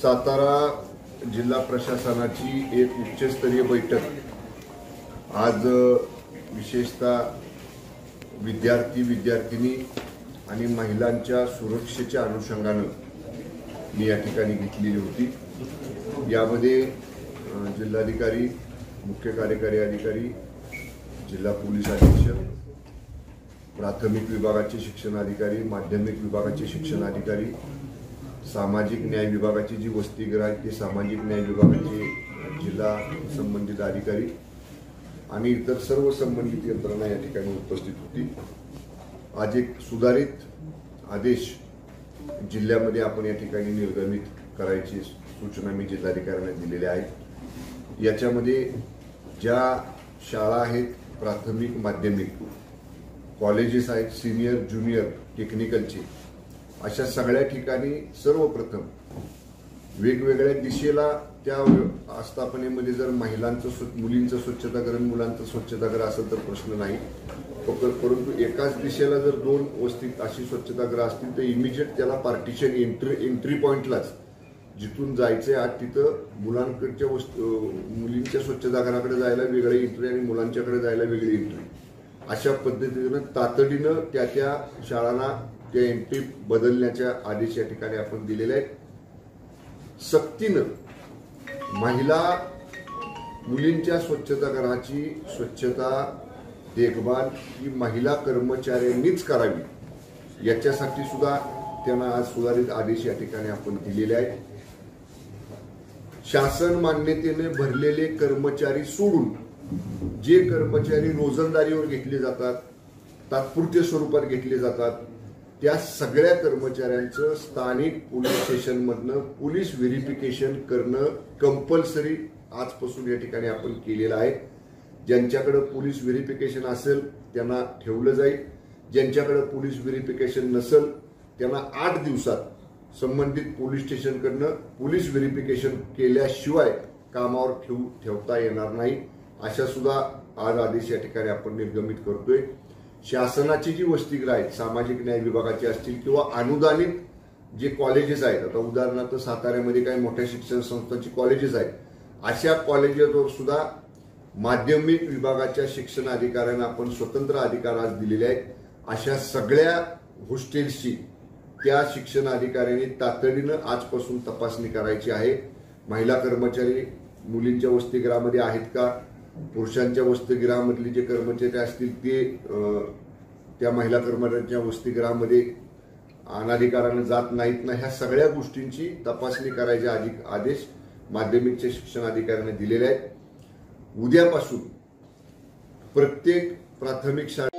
सातारा जिल्हा प्रशासनाची एक उच्चस्तरीय बैठक आज विशेषतः विद्यार्थी आणि महिलांच्या सुरक्षेच्या अनुषंगाने मी या ठिकाणी घेतलेली होती। यामध्ये जिल्हाधिकारी, मुख्य कार्यकारी अधिकारी, जिल्हा पोलीस अधीक्षक, प्राथमिक विभागाचे शिक्षण अधिकारी, माध्यमिक विभागाचे शिक्षण अधिकारी, सामाजिक न्याय विभागाची जी वसतिगृह आहे ते सामाजिक न्याय विभागाचे जिल्हा संबंधित अधिकारी आणि इतर सर्व संबंधित यंत्रणा या ठिकाणी उपस्थित होती। आज एक सुधारित आदेश जिल्ह्यामध्ये आपण या ठिकाणी निर्गमित करायची सूचना मी जिल्हाधिकाऱ्यांना दिलेल्या आहेत। याच्यामध्ये ज्या शाळा आहेत, प्राथमिक, माध्यमिक, कॉलेजेस आहेत, सिनियर, ज्युनियर, टेक्निकलचे, अशा सगळ्या ठिकाणी सर्वप्रथम वेगवेगळ्या दिशेला त्या आस्थापनेमध्ये जर मुलींचं स्वच्छतागृह, मुलांचं स्वच्छतागृह असेल तर प्रश्न नाही, परंतु एकाच दिशेला जर दोन वस्तीत अशी स्वच्छतागृह असतील तर इमिजिएट त्याला पार्टिशन एंट्री पॉइंटलाच जिथून जायचंय आज तिथं मुलांकडच्या मुलींच्या स्वच्छतागृहाकडे जायला वेगळी एंट्री आणि मुलांच्याकडे जायला वेगळी एंट्री, अशा पद्धतीनं तातडीनं त्या शाळांना त्या एंट्री बदलण्याच्या आदेश या ठिकाणी आपण दिलेले आहेत। सक्तीनं मुलींच्या स्वच्छतागृहाची स्वच्छता देखभाल ही महिला कर्मचाऱ्यांनीच करावी, याच्यासाठी सुद्धा त्यांना आज सुधारित आदेश या ठिकाणी आपण दिलेले आहेत। शासन मान्यतेने भरलेले कर्मचारी सोडून जे कर्मचारी रोजंदारीवर घेतले जातात, तात्पुरत्या स्वरूपात घेतले जातात, त्या सगळ्या कर्मचाऱ्यांचं स्थानिक पोलीस स्टेशनमधनं पोलीस व्हेरिफिकेशन करणं कंपल्सरी आजपासून या ठिकाणी आपण केलेलं आहे। ज्यांच्याकडे पोलीस व्हेरिफिकेशन असेल त्यांना ठेवलं जाईल, ज्यांच्याकडे पोलीस व्हेरिफिकेशन नसेल त्यांना 8 दिवसात संबंधित पोलीस स्टेशनकडनं पोलीस व्हेरिफिकेशन केल्याशिवाय कामावर ठेवता येणार नाही, अशा सुद्धा आज आदेश या ठिकाणी आपण निर्गमित करतोय। शासनाची जी वसतिगृह आहेत, सामाजिक न्याय विभागाची असतील किंवा अनुदानित जे कॉलेजेस आहेत, आता उदाहरणार्थ साताऱ्यामध्ये काही मोठ्या शिक्षण संस्थांची कॉलेजेस आहेत, अशा कॉलेजेसवर सुद्धा माध्यमिक विभागाच्या शिक्षण अधिकाऱ्यांना आपण स्वतंत्र अधिकार आज दिलेले आहेत। अशा सगळ्या हॉस्टेल्सची त्या शिक्षण अधिकाऱ्यांनी तातडीनं आजपासून तपासणी करायची आहे। महिला कर्मचारी मुलींच्या वसतिगृहामध्ये आहेत का, पुरुषांच्या वसतिगृहामधले जे कर्मचारी असतील ते त्या महिला कर्मचाऱ्यांच्या वसतिगृहामध्ये अनाधिकारानं जात नाहीत ना, ह्या सगळ्या गोष्टींची तपासणी करायचे आदेश माध्यमिकच्या शिक्षण अधिकाऱ्यांना दिलेले आहेत। उद्यापासून प्रत्येक प्राथमिक शाळा